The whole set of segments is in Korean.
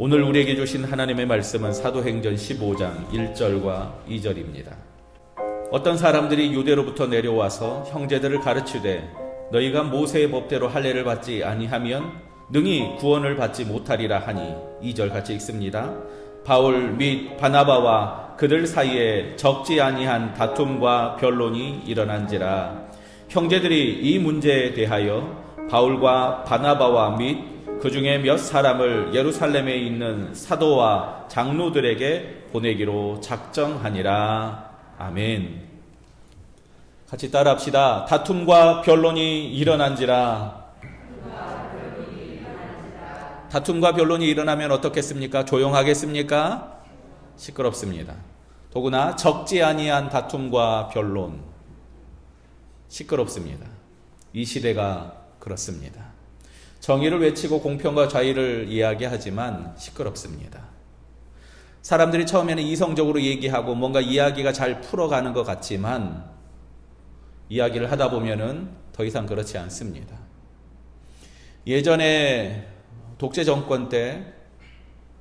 오늘 우리에게 주신 하나님의 말씀은 사도행전 15장 1절과 2절입니다. 어떤 사람들이 유대로부터 내려와서 형제들을 가르치되 너희가 모세의 법대로 할례를 받지 아니하면 능히 구원을 받지 못하리라 하니 2절 같이 읽습니다. 바울 및 바나바와 그들 사이에 적지 아니한 다툼과 변론이 일어난지라. 형제들이 이 문제에 대하여 바울과 바나바와 및 그 중에 몇 사람을 예루살렘에 있는 사도와 장로들에게 보내기로 작정하니라. 아멘. 같이 따라합시다. 다툼과 변론이 일어난지라. 다툼과 변론이 일어나면 어떻겠습니까? 조용하겠습니까? 시끄럽습니다. 더구나 적지 아니한 다툼과 변론, 시끄럽습니다. 이 시대가 그렇습니다. 정의를 외치고 공평과 자유를 이야기하지만 시끄럽습니다. 사람들이 처음에는 이성적으로 얘기하고 뭔가 이야기가 잘 풀어가는 것 같지만 이야기를 하다 보면은 더 이상 그렇지 않습니다. 예전에 독재 정권 때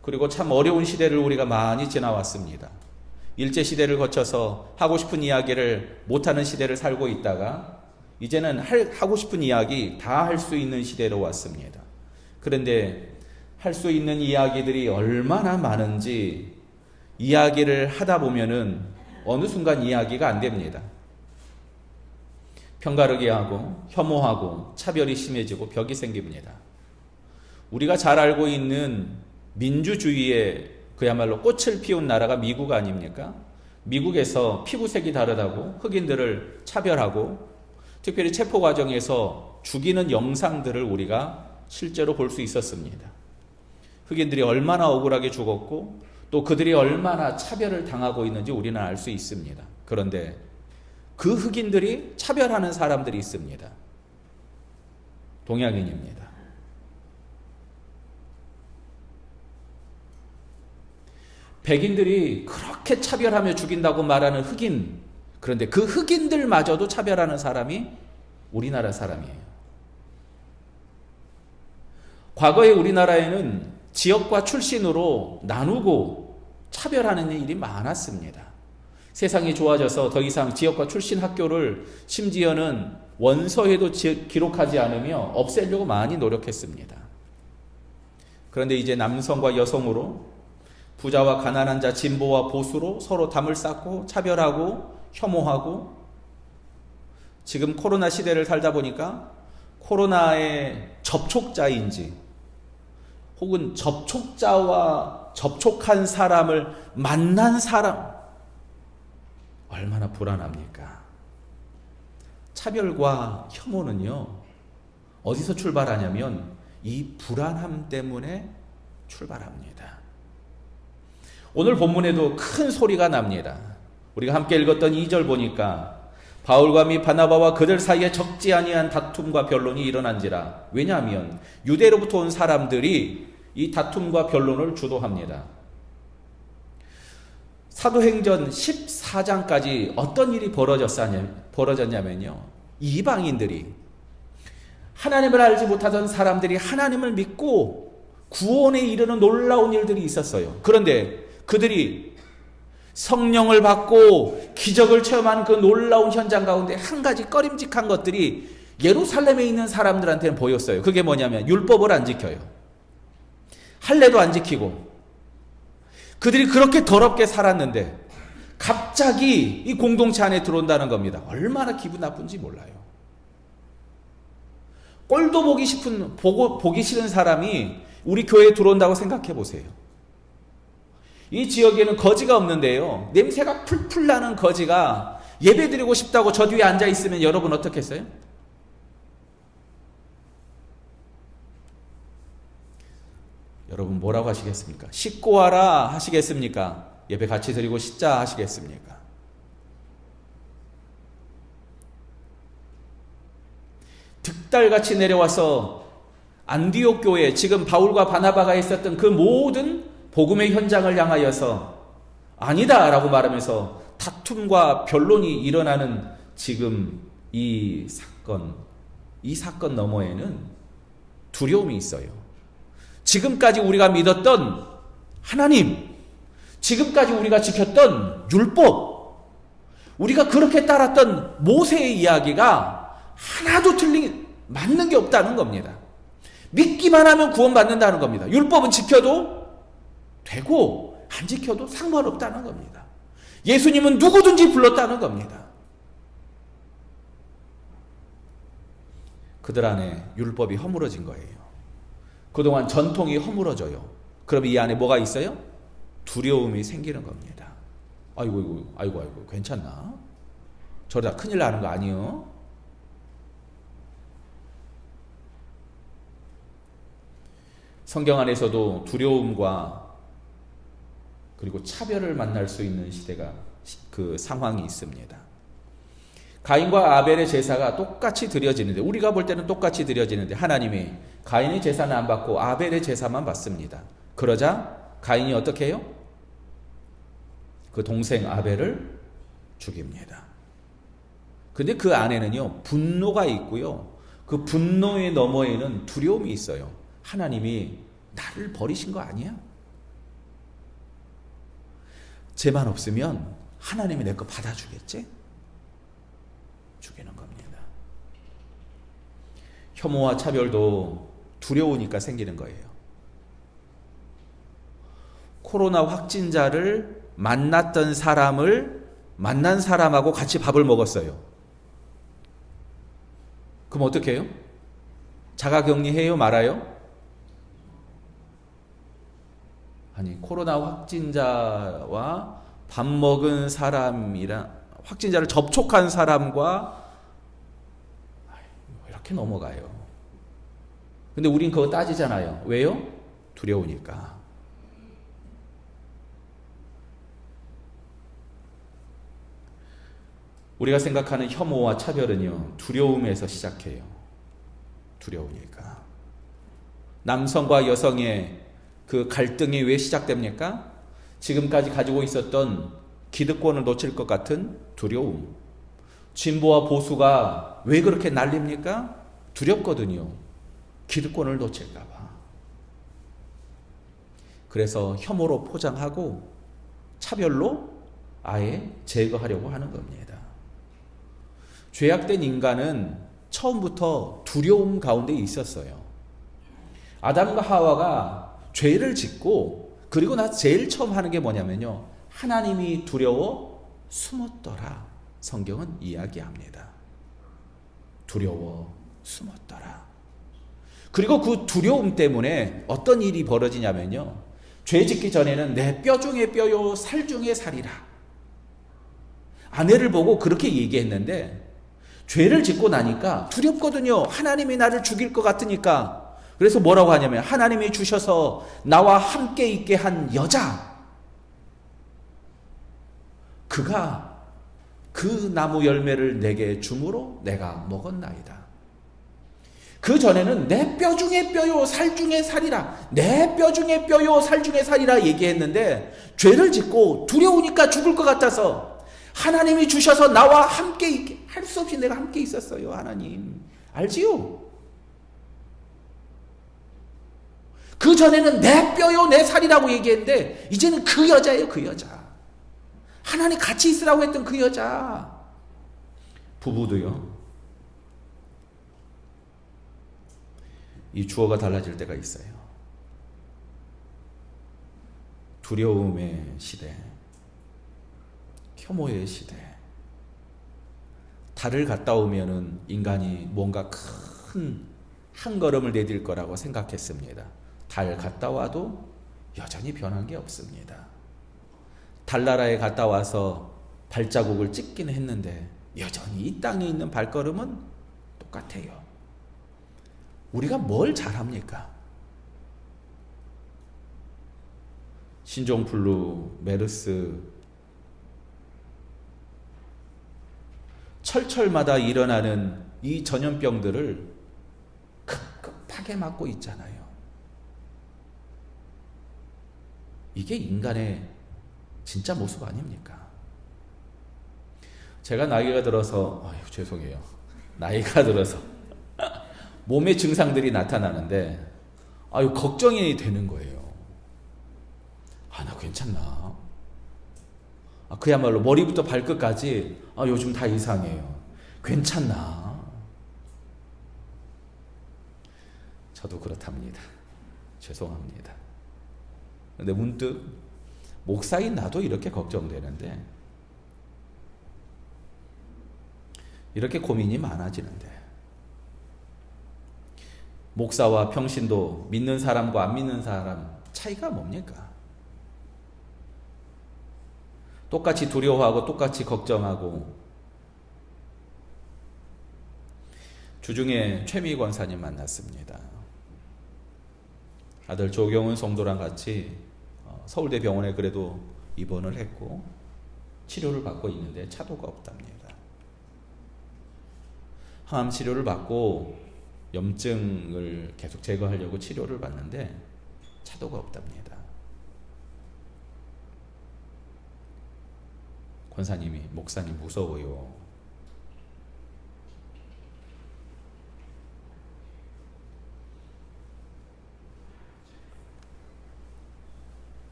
그리고 참 어려운 시대를 우리가 많이 지나왔습니다. 일제시대를 거쳐서 하고 싶은 이야기를 못하는 시대를 살고 있다가 이제는 하고 싶은 이야기 다 할 수 있는 시대로 왔습니다. 그런데 할 수 있는 이야기들이 얼마나 많은지 이야기를 하다 보면은 어느 순간 이야기가 안 됩니다. 편가르기 하고 혐오하고 차별이 심해지고 벽이 생깁니다. 우리가 잘 알고 있는 민주주의의 그야말로 꽃을 피운 나라가 미국 아닙니까? 미국에서 피부색이 다르다고 흑인들을 차별하고 특별히 체포 과정에서 죽이는 영상들을 우리가 실제로 볼 수 있었습니다. 흑인들이 얼마나 억울하게 죽었고 또 그들이 얼마나 차별을 당하고 있는지 우리는 알 수 있습니다. 그런데 그 흑인들이 차별하는 사람들이 있습니다. 동양인입니다. 백인들이 그렇게 차별하며 죽인다고 말하는 흑인, 그런데 그 흑인들마저도 차별하는 사람이 우리나라 사람이에요. 과거에 우리나라에는 지역과 출신으로 나누고 차별하는 일이 많았습니다. 세상이 좋아져서 더 이상 지역과 출신 학교를 심지어는 원서에도 기록하지 않으며 없애려고 많이 노력했습니다. 그런데 이제 남성과 여성으로 부자와 가난한 자, 진보와 보수로 서로 담을 쌓고 차별하고 혐오하고 지금 코로나 시대를 살다 보니까 코로나의 접촉자인지 혹은 접촉자와 접촉한 사람을 만난 사람 얼마나 불안합니까? 차별과 혐오는요 어디서 출발하냐면 이 불안함 때문에 출발합니다. 오늘 본문에도 큰 소리가 납니다. 우리가 함께 읽었던 2절 보니까 바울과 및 바나바와 그들 사이에 적지 아니한 다툼과 변론이 일어난지라. 왜냐하면 유대로부터 온 사람들이 이 다툼과 변론을 주도합니다. 사도행전 14장까지 어떤 일이 벌어졌냐면요, 이방인들이 하나님을 알지 못하던 사람들이 하나님을 믿고 구원에 이르는 놀라운 일들이 있었어요. 그런데 그들이 성령을 받고 기적을 체험하는 그 놀라운 현장 가운데 한 가지 꺼림직한 것들이 예루살렘에 있는 사람들한테는 보였어요. 그게 뭐냐면 율법을 안 지켜요. 할례도 안 지키고 그들이 그렇게 더럽게 살았는데 갑자기 이 공동체 안에 들어온다는 겁니다. 얼마나 기분 나쁜지 몰라요. 꼴도 보기 싫은 사람이 우리 교회에 들어온다고 생각해 보세요. 이 지역에는 거지가 없는데요, 냄새가 풀풀 나는 거지가 예배드리고 싶다고 저 뒤에 앉아 있으면 여러분 어떻겠어요? 여러분 뭐라고 하시겠습니까? 씻고 와라 하시겠습니까? 예배 같이 드리고 씻자 하시겠습니까? 득달같이 내려와서 안디옥 교회, 지금 바울과 바나바가 있었던 그 모든 복음의 현장을 향하여서 아니다 라고 말하면서 다툼과 변론이 일어나는 지금 이 사건 너머에는 두려움이 있어요. 지금까지 우리가 믿었던 하나님, 지금까지 우리가 지켰던 율법, 우리가 그렇게 따랐던 모세의 이야기가 하나도 맞는 게 없다는 겁니다. 믿기만 하면 구원받는다는 겁니다. 율법은 지켜도 되고 안 지켜도 상관없다는 겁니다. 예수님은 누구든지 불렀다는 겁니다. 그들 안에 율법이 허물어진 거예요. 그동안 전통이 허물어져요. 그럼 이 안에 뭐가 있어요? 두려움이 생기는 겁니다. 아이고, 괜찮나? 저러다 큰일 나는 거 아니요? 성경 안에서도 두려움과 그리고 차별을 만날 수 있는 시대가 그 상황이 있습니다. 가인과 아벨의 제사가 똑같이 드려지는데, 우리가 볼 때는 똑같이 드려지는데 하나님이 가인의 제사는 안 받고 아벨의 제사만 받습니다. 그러자 가인이 어떻게 해요? 그 동생 아벨을 죽입니다. 근데 그 안에는요, 분노가 있고요, 그 분노의 너머에는 두려움이 있어요. 하나님이 나를 버리신 거 아니야? 죄만 없으면 하나님이 내 거 받아주겠지? 죽이는 겁니다. 혐오와 차별도 두려우니까 생기는 거예요. 코로나 확진자를 만났던 사람을 만난 사람하고 같이 밥을 먹었어요. 그럼 어떻게 해요? 자가격리해요? 말아요? 아니, 코로나 확진자와 밥 먹은 사람이랑 확진자를 접촉한 사람과 이렇게 넘어가요. 근데 우린 그거 따지잖아요. 왜요? 두려우니까. 우리가 생각하는 혐오와 차별은요, 두려움에서 시작해요. 두려우니까. 남성과 여성의 그 갈등이 왜 시작됩니까? 지금까지 가지고 있었던 기득권을 놓칠 것 같은 두려움. 진보와 보수가 왜 그렇게 날립니까? 두렵거든요. 기득권을 놓칠까 봐. 그래서 혐오로 포장하고 차별로 아예 제거하려고 하는 겁니다. 죄악된 인간은 처음부터 두려움 가운데 있었어요. 아담과 하와가 죄를 짓고 그리고 나서 제일 처음 하는 게 뭐냐면요, 하나님이 두려워 숨었더라. 성경은 이야기합니다. 두려워 숨었더라. 그리고 그 두려움 때문에 어떤 일이 벌어지냐면요, 죄 짓기 전에는 내 뼈 중에 뼈요 살 중에 살이라. 아내를 보고 그렇게 얘기했는데 죄를 짓고 나니까 두렵거든요. 하나님이 나를 죽일 것 같으니까. 그래서 뭐라고 하냐면, 하나님이 주셔서 나와 함께 있게 한 여자, 그가 그 나무 열매를 내게 주므로 내가 먹었나이다. 그 전에는 내 뼈 중에 뼈요 살 중에 살이라, 내 뼈 중에 뼈요 살 중에 살이라 얘기했는데, 죄를 짓고 두려우니까 죽을 것 같아서 하나님이 주셔서 나와 함께 있게, 할 수 없이 내가 함께 있었어요. 하나님 알지요? 그 전에는 내 뼈요 내 살이라고 얘기했는데 이제는 그 여자예요. 그 여자, 하나님 같이 있으라고 했던 그 여자. 부부도요, 이 주어가 달라질 때가 있어요. 두려움의 시대, 혐오의 시대. 달을 갔다 오면은 인간이 뭔가 큰 한 걸음을 내딜 거라고 생각했습니다. 달 갔다 와도 여전히 변한 게 없습니다. 달나라에 갔다 와서 발자국을 찍긴 했는데 여전히 이 땅에 있는 발걸음은 똑같아요. 우리가 뭘 잘합니까? 신종플루, 메르스, 철철마다 일어나는 이 전염병들을 급급하게 막고 있잖아요. 이게 인간의 진짜 모습 아닙니까? 제가 나이가 들어서, 죄송해요. 나이가 들어서 몸의 증상들이 나타나는데 걱정이 되는 거예요. 괜찮나? 그야말로 머리부터 발끝까지 요즘 다 이상해요. 괜찮나? 저도 그렇답니다. 죄송합니다. 근데 문득 목사인 나도 이렇게 걱정되는데, 이렇게 고민이 많아지는데, 목사와 평신도, 믿는 사람과 안 믿는 사람 차이가 뭡니까? 똑같이 두려워하고 똑같이 걱정하고. 주중에 최미 권사님 만났습니다. 아들 조경은 성도랑 같이 서울대 병원에 그래도 입원을 했고 치료를 받고 있는데 차도가 없답니다. 항암 치료를 받고 염증을 계속 제거하려고 치료를 받는데 차도가 없답니다. 권사님이, 목사님 무서워요.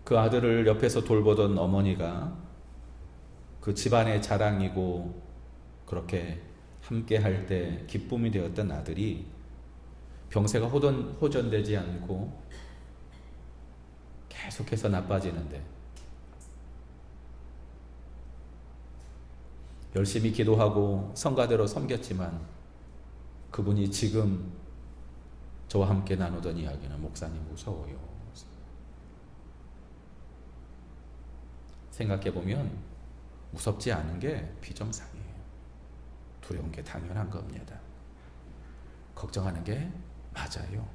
그 아들을 옆에서 돌보던 어머니가 그 집안의 자랑이고 그렇게 함께 할 때 기쁨이 되었던 아들이 병세가 호전되지 않고 계속해서 나빠지는데, 열심히 기도하고 성가대로 섬겼지만 그분이 지금 저와 함께 나누던 이야기는, 목사님 무서워요. 생각해보면 무섭지 않은 게 비정상이에요. 두려운 게 당연한 겁니다. 걱정하는 게 맞아요.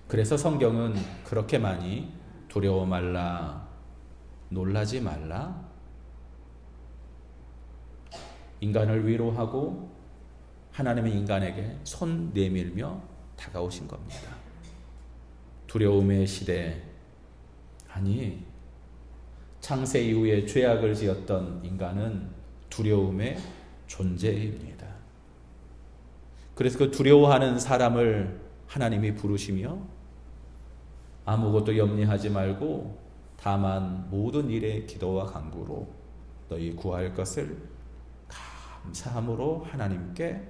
그래서 성경은 그렇게 많이 두려워 말라, 놀라지 말라, 인간을 위로하고 하나님의 인간에게 손 내밀며 다가오신 겁니다. 두려움의 시대, 아니 창세 이후에 죄악을 지었던 인간은 두려움의 존재입니다. 그래서 그 두려워하는 사람을 하나님이 부르시며 아무것도 염려하지 말고 다만 모든 일에 기도와 간구로 너희 구할 것을 감사함으로 하나님께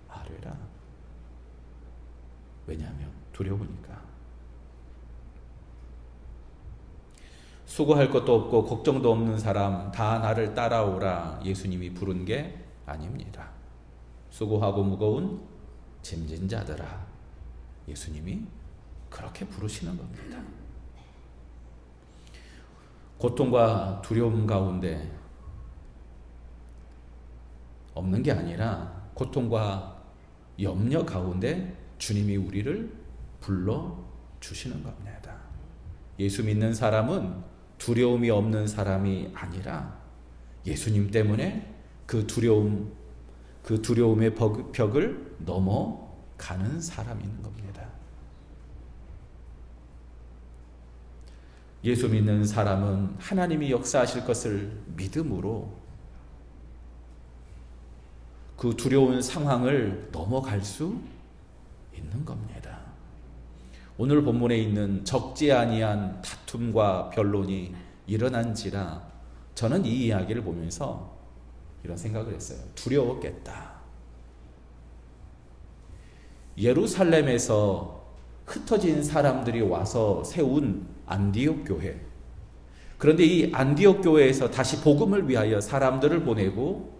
아뢰라. 왜냐하면 두려우니까. 수고할 것도 없고 걱정도 없는 사람 다 나를 따라오라 예수님이 부른 게 아닙니다. 수고하고 무거운 짐진 자들아, 예수님이 그렇게 부르시는 겁니다. 고통과 두려움 가운데 없는 게 아니라 고통과 염려 가운데 주님이 우리를 불러주시는 겁니다. 예수 믿는 사람은 두려움이 없는 사람이 아니라 예수님 때문에 그 두려움의 벽을 넘어가는 사람인 겁니다. 예수 믿는 사람은 하나님이 역사하실 것을 믿음으로 그 두려운 상황을 넘어갈 수 있는 겁니다. 오늘 본문에 있는 적지 아니한 다툼과 변론이 일어난지라 저는 이 이야기를 보면서 이런 생각을 했어요. 두려웠겠다. 예루살렘에서 흩어진 사람들이 와서 세운 안디옥 교회. 그런데 이 안디옥 교회에서 다시 복음을 위하여 사람들을 보내고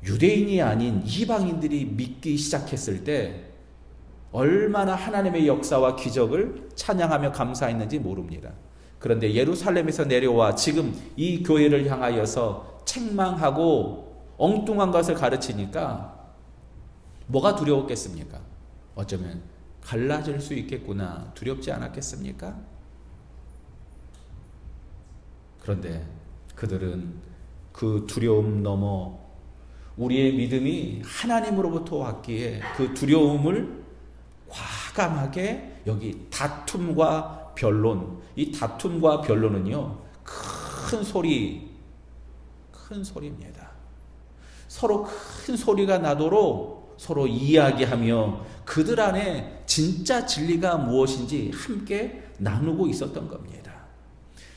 유대인이 아닌 이방인들이 믿기 시작했을 때 얼마나 하나님의 역사와 기적을 찬양하며 감사했는지 모릅니다. 그런데 예루살렘에서 내려와 지금 이 교회를 향하여서 책망하고 엉뚱한 것을 가르치니까 뭐가 두려웠겠습니까? 어쩌면 갈라질 수 있겠구나, 두렵지 않았겠습니까? 그런데 그들은 그 두려움 넘어 우리의 믿음이 하나님으로부터 왔기에 그 두려움을 과감하게 여기 다툼과 변론, 이 다툼과 변론은요 큰 소리입니다. 서로 큰 소리가 나도록 서로 이야기하며 그들 안에 진짜 진리가 무엇인지 함께 나누고 있었던 겁니다.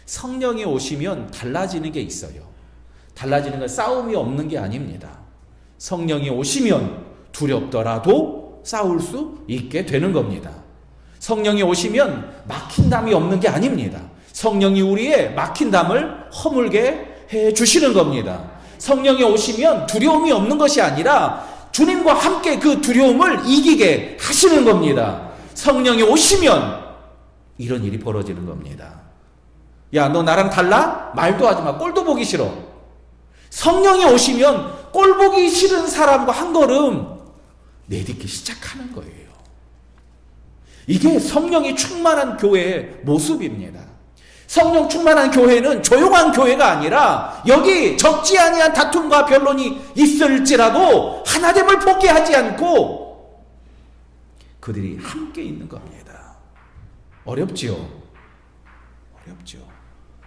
성령이 오시면 달라지는 게 있어요. 달라지는 건 싸움이 없는 게 아닙니다. 성령이 오시면 두렵더라도 싸울 수 있게 되는 겁니다. 성령이 오시면 막힌 담이 없는 게 아닙니다. 성령이 우리의 막힌 담을 허물게 해 주시는 겁니다. 성령이 오시면 두려움이 없는 것이 아니라 주님과 함께 그 두려움을 이기게 하시는 겁니다. 성령이 오시면 이런 일이 벌어지는 겁니다. 야, 너 나랑 달라? 말도 하지 마. 꼴도 보기 싫어. 성령이 오시면 꼴 보기 싫은 사람과 한 걸음 내딛기 시작하는 거예요. 이게 성령이 충만한 교회의 모습입니다. 성령 충만한 교회는 조용한 교회가 아니라 여기 적지 아니한 다툼과 변론이 있을지라도 하나됨을 포기하지 않고 그들이 함께 있는 겁니다. 어렵지요. 어렵죠.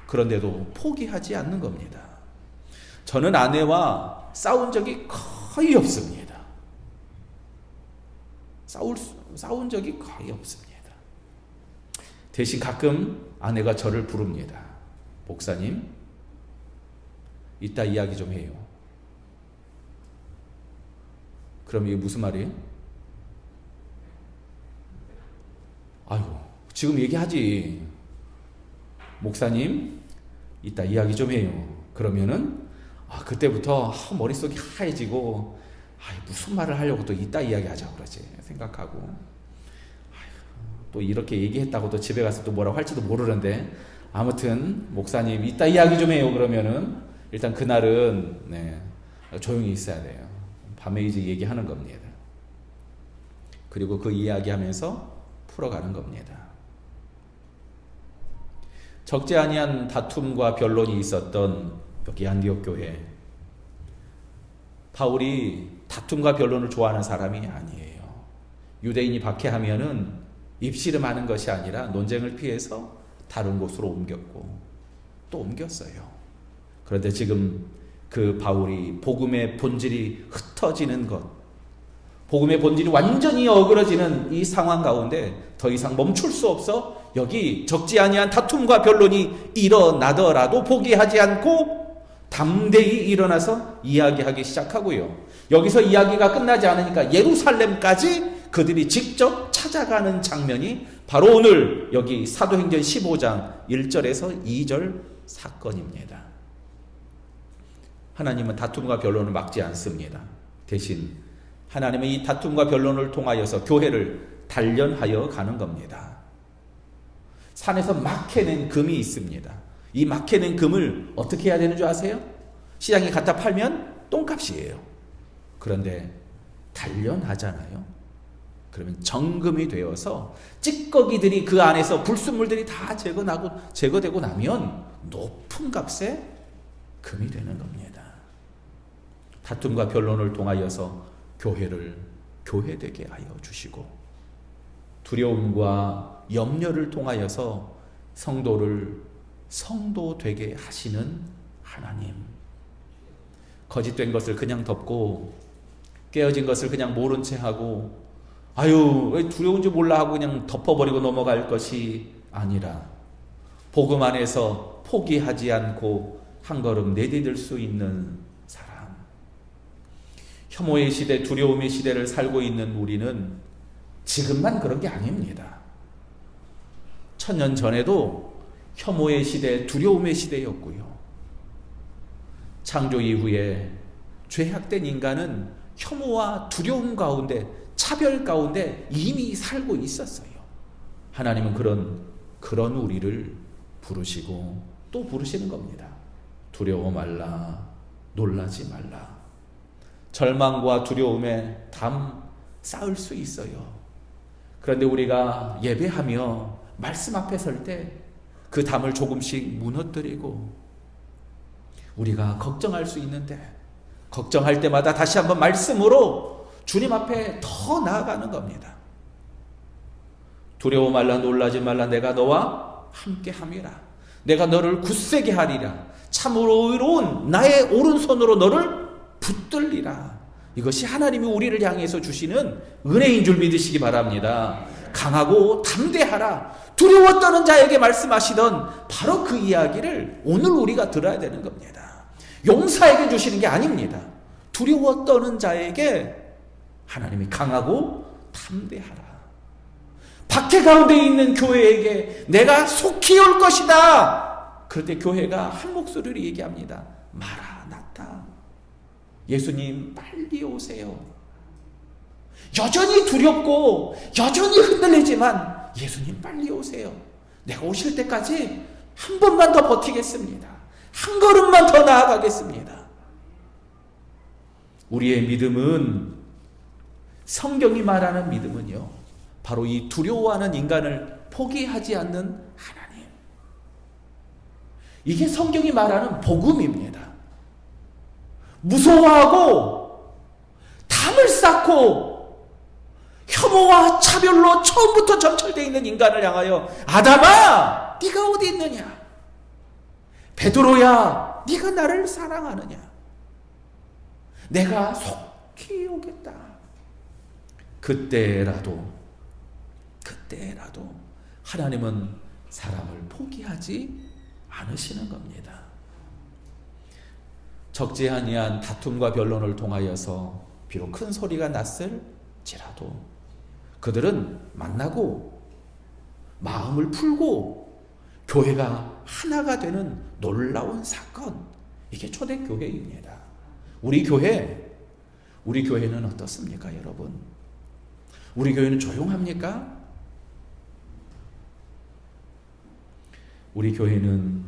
그런데도 포기하지 않는 겁니다. 저는 아내와 싸운 적이 거의 없습니다. 싸운 적이 거의 없습니다. 대신 가끔 아내가 저를 부릅니다. 목사님, 이따 이야기 좀 해요. 그럼 이게 무슨 말이에요? 아유, 지금 얘기하지. 목사님, 이따 이야기 좀 해요. 그러면은 그때부터 머릿속이 하얘지고 무슨 말을 하려고 또 이따 이야기하자고 그러지 생각하고 또 이렇게 얘기했다고 또 집에 가서 또 뭐라고 할지도 모르는데 아무튼 목사님 이따 이야기 좀 해요. 그러면은 일단 그날은 조용히 있어야 돼요. 밤에 이제 얘기하는 겁니다. 그리고 그 이야기하면서 풀어가는 겁니다. 적지 아니한 다툼과 변론이 있었던 여기 안디옥 교회, 바울이 다툼과 변론을 좋아하는 사람이 아니에요. 유대인이 박해하면은 입씨름하는 것이 아니라 논쟁을 피해서 다른 곳으로 옮겼고 또 옮겼어요. 그런데 지금 그 바울이 복음의 본질이 흩어지는 것, 복음의 본질이 완전히 어그러지는 이 상황 가운데 더 이상 멈출 수 없어 여기 적지 아니한 다툼과 변론이 일어나더라도 포기하지 않고 담대히 일어나서 이야기하기 시작하고요. 여기서 이야기가 끝나지 않으니까 예루살렘까지 그들이 직접 찾아가는 장면이 바로 오늘 여기 사도행전 15장 1절에서 2절 사건입니다. 하나님은 다툼과 변론을 막지 않습니다. 대신 하나님은 이 다툼과 변론을 통하여서 교회를 단련하여 가는 겁니다. 산에서 막 캐낸 금이 있습니다. 이 막 캐낸 금을 어떻게 해야 되는 줄 아세요? 시장에 갖다 팔면 똥값이에요. 그런데 단련하잖아요. 그러면 정금이 되어서 찌꺼기들이 그 안에서 불순물들이 다 제거되고 나면 높은 값에 금이 되는 겁니다. 다툼과 변론을 통하여서 교회를 교회되게 하여 주시고 두려움과 염려를 통하여서 성도를 성도되게 하시는 하나님. 거짓된 것을 그냥 덮고 깨어진 것을 그냥 모른 채 하고 왜 두려운지 몰라 하고 그냥 덮어버리고 넘어갈 것이 아니라 복음 안에서 포기하지 않고 한 걸음 내디딜 수 있는 사람. 혐오의 시대, 두려움의 시대를 살고 있는 우리는 지금만 그런 게 아닙니다. 1000년 전에도 혐오의 시대, 두려움의 시대였고요. 창조 이후에 죄악된 인간은 혐오와 두려움 가운데, 차별 가운데 이미 살고 있었어요. 하나님은 그런 우리를 부르시고 또 부르시는 겁니다. 두려워 말라, 놀라지 말라. 절망과 두려움에 담 쌓을 수 있어요. 그런데 우리가 예배하며 말씀 앞에 설 때 그 담을 조금씩 무너뜨리고 우리가 걱정할 수 있는데 걱정할 때마다 다시 한번 말씀으로 주님 앞에 더 나아가는 겁니다. 두려워 말라, 놀라지 말라. 내가 너와 함께 함이라. 내가 너를 굳세게 하리라. 참으로 의로운 나의 오른손으로 너를 붙들리라. 이것이 하나님이 우리를 향해서 주시는 은혜인 줄 믿으시기 바랍니다. 강하고 담대하라, 두려워 떠는 자에게 말씀하시던 바로 그 이야기를 오늘 우리가 들어야 되는 겁니다. 용사에게 주시는 게 아닙니다. 두려워 떠는 자에게 하나님이 강하고 담대하라. 박해 가운데 있는 교회에게 내가 속히 올 것이다. 그럴 때 교회가 한 목소리로 얘기합니다. 마라나타. 예수님 빨리 오세요. 여전히 두렵고 여전히 흔들리지만 예수님 빨리 오세요. 내가 오실 때까지 한 번만 더 버티겠습니다. 한 걸음만 더 나아가겠습니다. 우리의 믿음은, 성경이 말하는 믿음은요, 바로 이 두려워하는 인간을 포기하지 않는 하나님. 이게 성경이 말하는 복음입니다. 무서워하고 담을 쌓고 혐오와 차별로 처음부터 점철되어 있는 인간을 향하여 아담아, 네가 어디 있느냐? 베드로야, 네가 나를 사랑하느냐? 내가 속히 오겠다. 그때라도 하나님은 사람을 포기하지 않으시는 겁니다. 적지 아니한 다툼과 변론을 통하여서 비록 큰 소리가 났을지라도 그들은 만나고 마음을 풀고 교회가 하나가 되는 놀라운 사건, 이게 초대교회입니다. 우리 교회는 어떻습니까, 여러분? 우리 교회는 조용합니까? 우리 교회는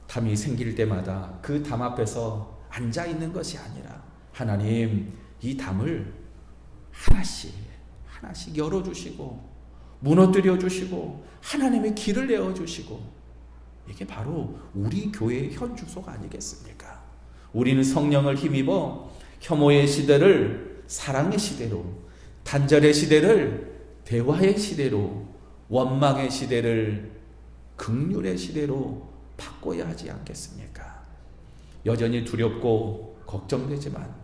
담이 생길 때마다 그 담 앞에서 앉아 있는 것이 아니라 하나님, 이 담을 하나씩 열어주시고 무너뜨려 주시고 하나님의 길을 내어주시고, 이게 바로 우리 교회의 현 주소가 아니겠습니까? 우리는 성령을 힘입어 혐오의 시대를 사랑의 시대로, 단절의 시대를 대화의 시대로, 원망의 시대를 긍휼의 시대로 바꿔야 하지 않겠습니까? 여전히 두렵고 걱정되지만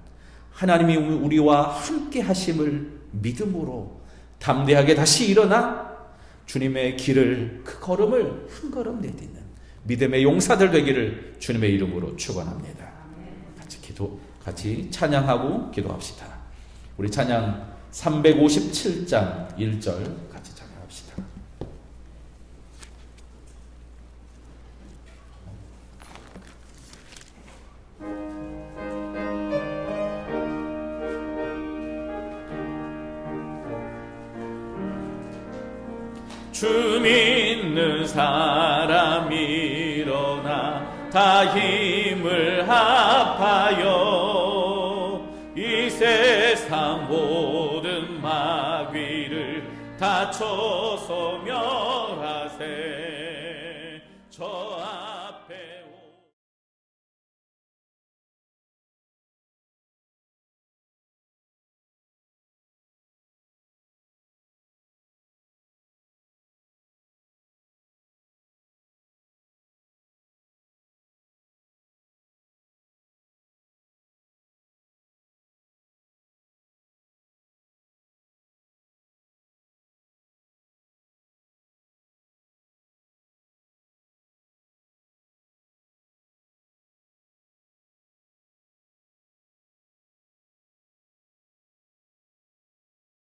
하나님이 우리와 함께 하심을 믿음으로 담대하게 다시 일어나 주님의 길을, 그 걸음을 한 걸음 내딛는 믿음의 용사들 되기를 주님의 이름으로 축원합니다. 같이 찬양하고 기도합시다. 우리 찬양 357장 1절 같이 찬양합시다. 주 믿는 사람 일어나 다 힘을 합하여 이 세상 모든 마귀를 다 쳐서며